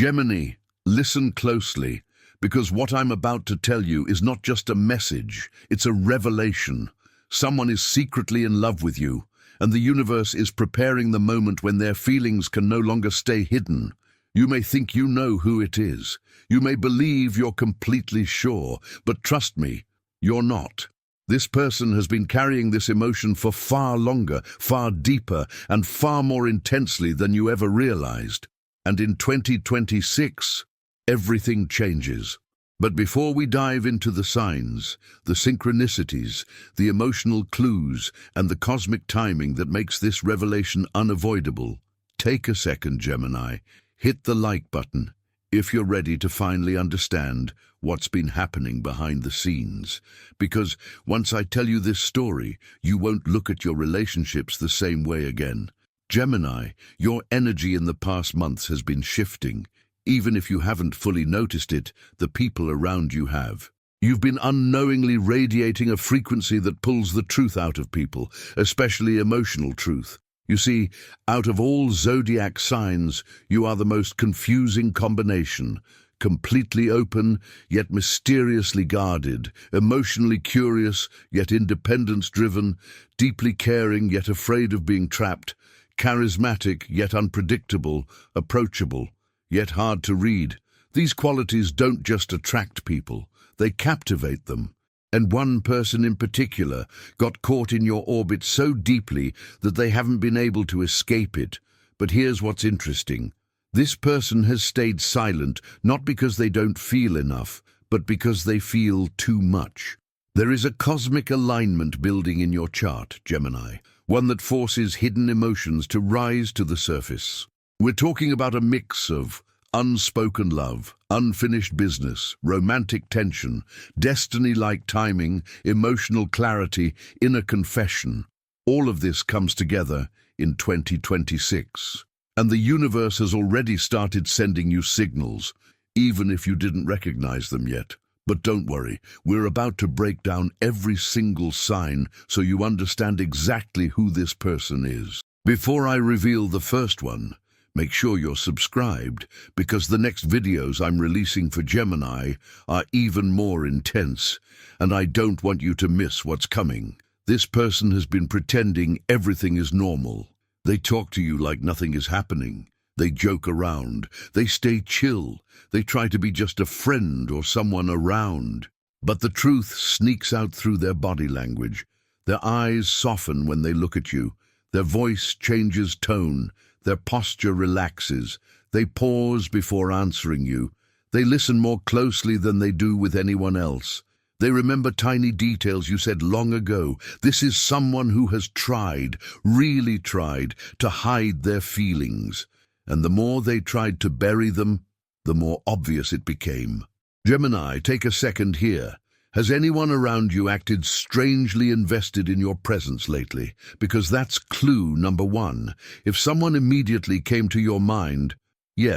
Gemini, listen closely, because what I'm about to tell you is not just a message, it's a revelation. Someone is secretly in love with you, and the universe is preparing the moment when their feelings can no longer stay hidden. You may think you know who it is. You may believe you're completely sure, but trust me, you're not. This person has been carrying this emotion for far longer, far deeper, and far more intensely than you ever realized. And in 2026, everything changes. But before we dive into the signs, the synchronicities, the emotional clues, and the cosmic timing that makes this revelation unavoidable, take a second, Gemini. Hit the like button if you're ready to finally understand what's been happening behind the scenes. Because once I tell you this story, you won't look at your relationships the same way again. Gemini, your energy in the past months has been shifting. Even if you haven't fully noticed it, the people around you have. You've been unknowingly radiating a frequency that pulls the truth out of people, especially emotional truth. You see, out of all zodiac signs, you are the most confusing combination. Completely open, yet mysteriously guarded, emotionally curious, yet independence-driven, deeply caring, yet afraid of being trapped, charismatic, yet unpredictable, approachable, yet hard to read. These qualities don't just attract people, they captivate them. And one person in particular got caught in your orbit so deeply that they haven't been able to escape it. But here's what's interesting. This person has stayed silent, not because they don't feel enough, but because they feel too much. There is a cosmic alignment building in your chart, Gemini, one that forces hidden emotions to rise to the surface. We're talking about a mix of unspoken love, unfinished business, romantic tension, destiny-like timing, emotional clarity, inner confession. All of this comes together in 2026. And the universe has already started sending you signals, even if you didn't recognize them yet. But don't worry, we're about to break down every single sign so you understand exactly who this person is. Before I reveal the first one, make sure you're subscribed, because the next videos I'm releasing for Gemini are even more intense, and I don't want you to miss what's coming. This person has been pretending everything is normal. They talk to you like nothing is happening. They joke around. They stay chill. They try to be just a friend or someone around. But the truth sneaks out through their body language. Their eyes soften when they look at you. Their voice changes tone. Their posture relaxes. They pause before answering you. They listen more closely than they do with anyone else. They remember tiny details you said long ago. This is someone who has tried, really tried, to hide their feelings. And the more they tried to bury them, the more obvious it became. Gemini, take a second here. Has anyone around you acted strangely invested in your presence lately? Because that's clue number one. If someone immediately came to your mind,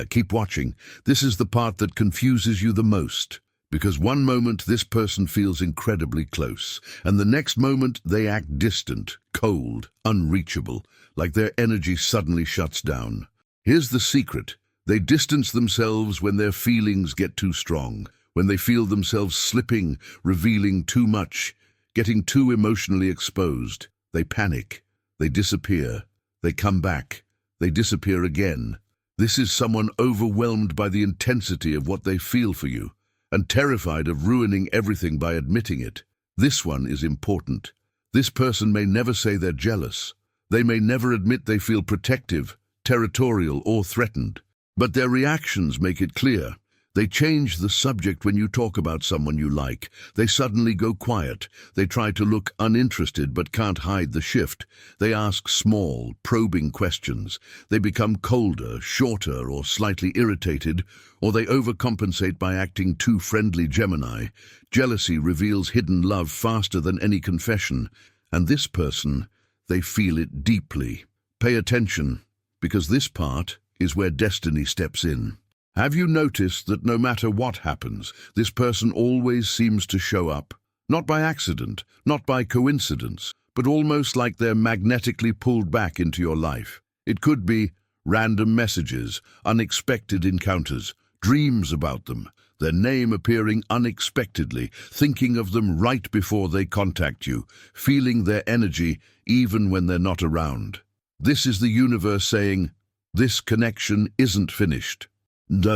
keep watching. This is the part that confuses you the most. Because one moment this person feels incredibly close, and the next moment they act distant, cold, unreachable, like their energy suddenly shuts down. Here's the secret. They distance themselves when their feelings get too strong, when they feel themselves slipping, revealing too much, getting too emotionally exposed. They panic. They disappear. They come back. They disappear again. This is someone overwhelmed by the intensity of what they feel for you, and terrified of ruining everything by admitting it. This one is important. This person may never say they're jealous. They may never admit they feel protective, territorial, or threatened. But their reactions make it clear. They change the subject when you talk about someone you like. They suddenly go quiet. They try to look uninterested but can't hide the shift. They ask small, probing questions. They become colder, shorter, or slightly irritated, or they overcompensate by acting too friendly. Gemini. Jealousy reveals hidden love faster than any confession. And this person, they feel it deeply. Pay attention, because this part is where destiny steps in. Have you noticed that no matter what happens, this person always seems to show up? Not by accident, not by coincidence, but almost like they're magnetically pulled back into your life. It could be random messages, unexpected encounters, dreams about them, their name appearing unexpectedly, thinking of them right before they contact you, feeling their energy even when they're not around. This is the universe saying, this connection isn't finished.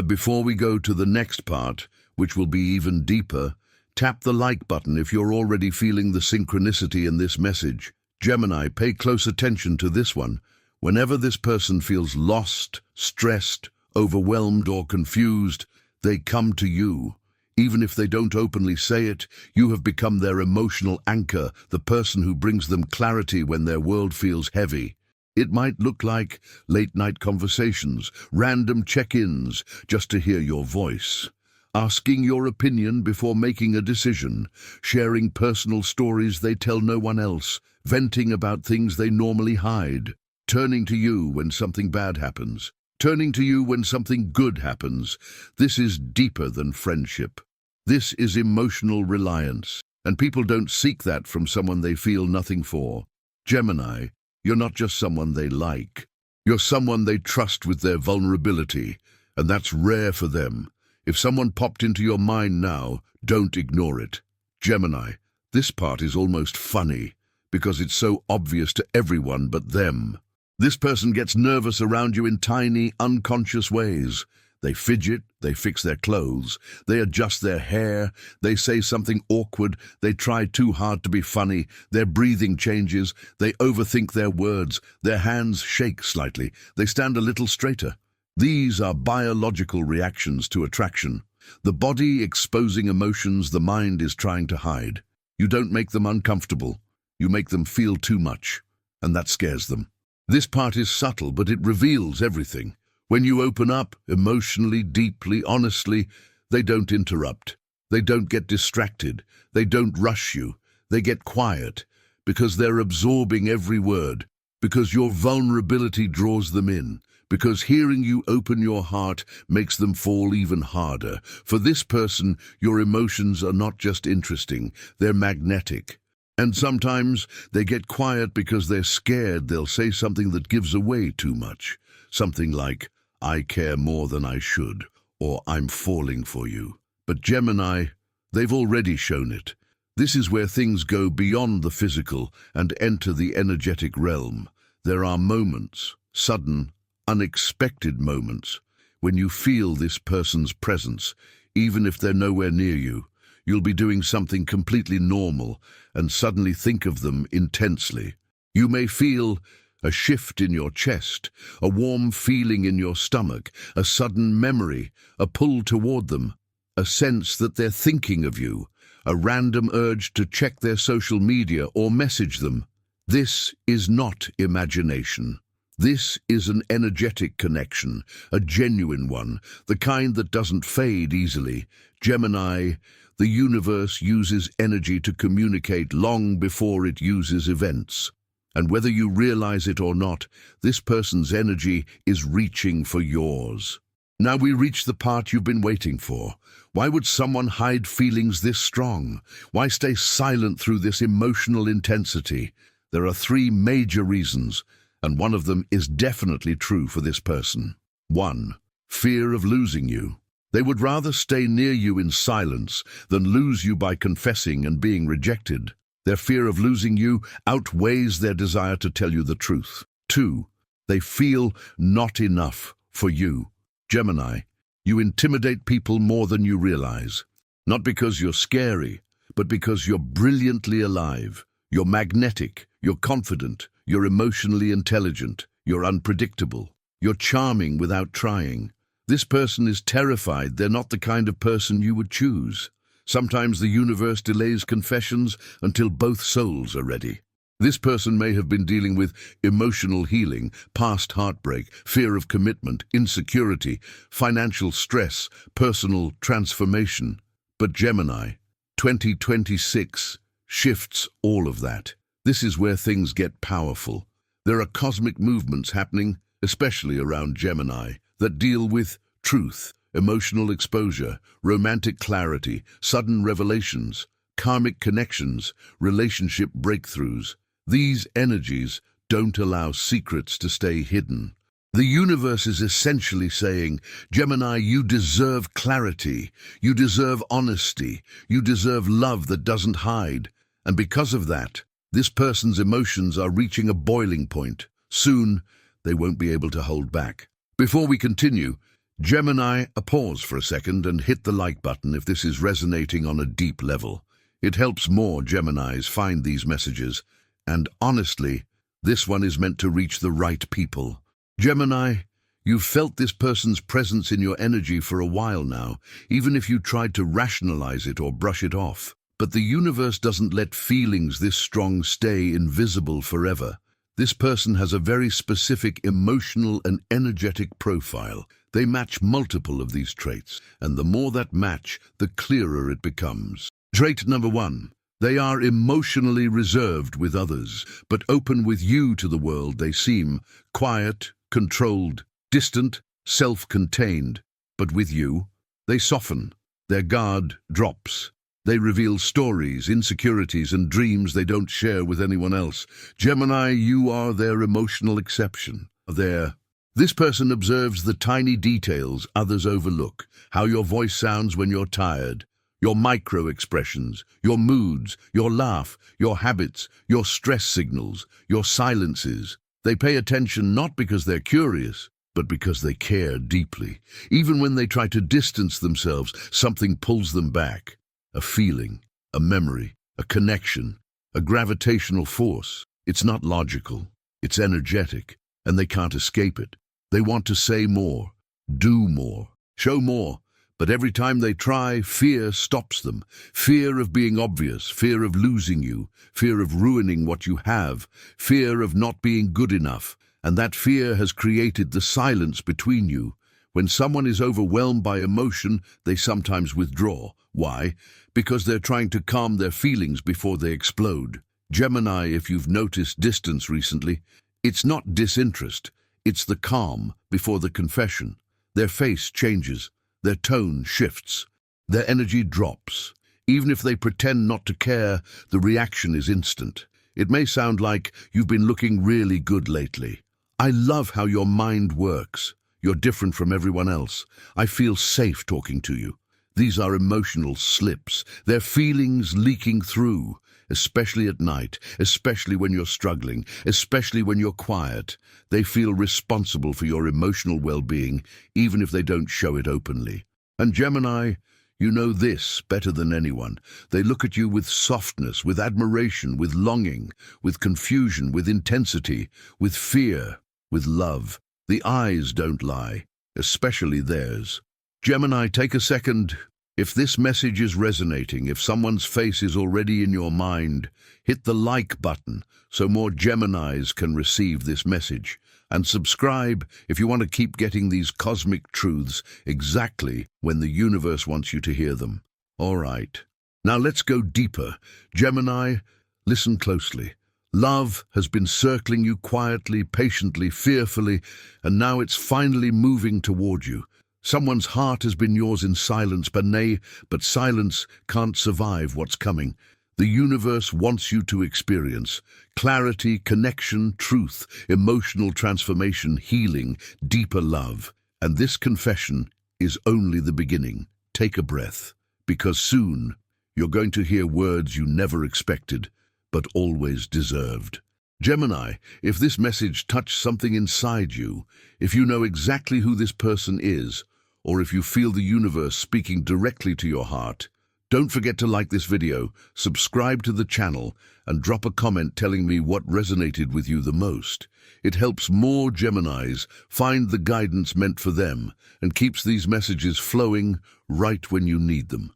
Before we go to the next part, which will be even deeper, tap the like button if you're already feeling the synchronicity in this message. Gemini, pay close attention to this one. Whenever this person feels lost, stressed, overwhelmed or confused, they come to you. Even if they don't openly say it, you have become their emotional anchor, the person who brings them clarity when their world feels heavy. It might look like late-night conversations, random check-ins, just to hear your voice. Asking your opinion before making a decision, sharing personal stories they tell no one else, venting about things they normally hide, turning to you when something bad happens, turning to you when something good happens. This is deeper than friendship. This is emotional reliance, and people don't seek that from someone they feel nothing for. Gemini, you're not just someone they like. You're someone they trust with their vulnerability, and that's rare for them. If someone popped into your mind now, don't ignore it. Gemini, this part is almost funny, because it's so obvious to everyone but them. This person gets nervous around you in tiny, unconscious ways. They fidget, they fix their clothes, they adjust their hair, they say something awkward, they try too hard to be funny, their breathing changes, they overthink their words, their hands shake slightly, they stand a little straighter. These are biological reactions to attraction. The body exposing emotions the mind is trying to hide. You don't make them uncomfortable, you make them feel too much, and that scares them. This part is subtle, but it reveals everything. When you open up, emotionally, deeply, honestly, they don't interrupt. They don't get distracted. They don't rush you. They get quiet, because they're absorbing every word, because your vulnerability draws them in, because hearing you open your heart makes them fall even harder. For this person, your emotions are not just interesting, they're magnetic. And sometimes they get quiet because they're scared they'll say something that gives away too much. Something like, I care more than I should, or I'm falling for you. But Gemini, they've already shown it. This is where things go beyond the physical and enter the energetic realm. There are moments, sudden, unexpected moments, when you feel this person's presence, even if they're nowhere near you. You'll be doing something completely normal and suddenly think of them intensely. You may feel a shift in your chest, a warm feeling in your stomach, a sudden memory, a pull toward them, a sense that they're thinking of you, a random urge to check their social media or message them. This is not imagination. This is an energetic connection, a genuine one, the kind that doesn't fade easily. Gemini, the universe uses energy to communicate long before it uses events. And whether you realize it or not, this person's energy is reaching for yours. Now we reach the part you've been waiting for. Why would someone hide feelings this strong? Why stay silent through this emotional intensity? There are three major reasons, and one of them is definitely true for this person. 1. Fear of losing you. They would rather stay near you in silence than lose you by confessing and being rejected. Their fear of losing you outweighs their desire to tell you the truth. 2. They feel not enough for you. Gemini, you intimidate people more than you realize. Not because you're scary, but because you're brilliantly alive. You're magnetic, you're confident, you're emotionally intelligent, you're unpredictable. You're charming without trying. This person is terrified they're not the kind of person you would choose. Sometimes the universe delays confessions until both souls are ready. This person may have been dealing with emotional healing, past heartbreak, fear of commitment, insecurity, financial stress, personal transformation. But Gemini, 2026, shifts all of that. This is where things get powerful. There are cosmic movements happening, especially around Gemini, that deal with truth, emotional exposure, romantic clarity, sudden revelations, karmic connections, relationship breakthroughs. These energies don't allow secrets to stay hidden. The universe is essentially saying, Gemini, you deserve clarity, you deserve honesty, you deserve love that doesn't hide. And because of that, this person's emotions are reaching a boiling point. Soon, they won't be able to hold back. Before we continue, Gemini, pause for a second and hit the like button if this is resonating on a deep level. It helps more Geminis find these messages. And honestly, this one is meant to reach the right people. Gemini, you've felt this person's presence in your energy for a while now, even if you tried to rationalize it or brush it off. But the universe doesn't let feelings this strong stay invisible forever. This person has a very specific emotional and energetic profile. They match multiple of these traits, and the more that match, the clearer it becomes. Trait number 1. They are emotionally reserved with others, but open with you to the world. They seem quiet, controlled, distant, self-contained. But with you, they soften. Their guard drops. They reveal stories, insecurities, and dreams they don't share with anyone else. Gemini, you are their emotional exception. This person observes the tiny details others overlook, how your voice sounds when you're tired, your micro-expressions, your moods, your laugh, your habits, your stress signals, your silences. They pay attention not because they're curious, but because they care deeply. Even when they try to distance themselves, something pulls them back. A feeling, a memory, a connection, a gravitational force. It's not logical, it's energetic, and they can't escape it. They want to say more, do more, show more. But every time they try, fear stops them. Fear of being obvious, fear of losing you, fear of ruining what you have, fear of not being good enough. And that fear has created the silence between you. When someone is overwhelmed by emotion, they sometimes withdraw. Why? Because they're trying to calm their feelings before they explode. Gemini, if you've noticed distance recently, it's not disinterest. It's the calm before the confession. Their face changes. Their tone shifts. Their energy drops. Even if they pretend not to care, the reaction is instant. It may sound like you've been looking really good lately. I love how your mind works. You're different from everyone else. I feel safe talking to you. These are emotional slips. They're feelings leaking through, especially at night, especially when you're struggling, especially when you're quiet. They feel responsible for your emotional well-being, even if they don't show it openly. And Gemini, you know this better than anyone. They look at you with softness, with admiration, with longing, with confusion, with intensity, with fear, with love. The eyes don't lie, especially theirs. Gemini, take a second. If this message is resonating, if someone's face is already in your mind, hit the like button so more Geminis can receive this message. And subscribe if you want to keep getting these cosmic truths exactly when the universe wants you to hear them. All right. Now let's go deeper. Gemini, listen closely. Love has been circling you quietly, patiently, fearfully, and now it's finally moving toward you. Someone's heart has been yours in silence, but silence can't survive what's coming. The universe wants you to experience clarity, connection, truth, emotional transformation, healing, deeper love. And this confession is only the beginning. Take a breath, because soon you're going to hear words you never expected, but always deserved. Gemini, if this message touched something inside you, if you know exactly who this person is, or if you feel the universe speaking directly to your heart, don't forget to like this video, subscribe to the channel, and drop a comment telling me what resonated with you the most. It helps more Geminis find the guidance meant for them and keeps these messages flowing right when you need them.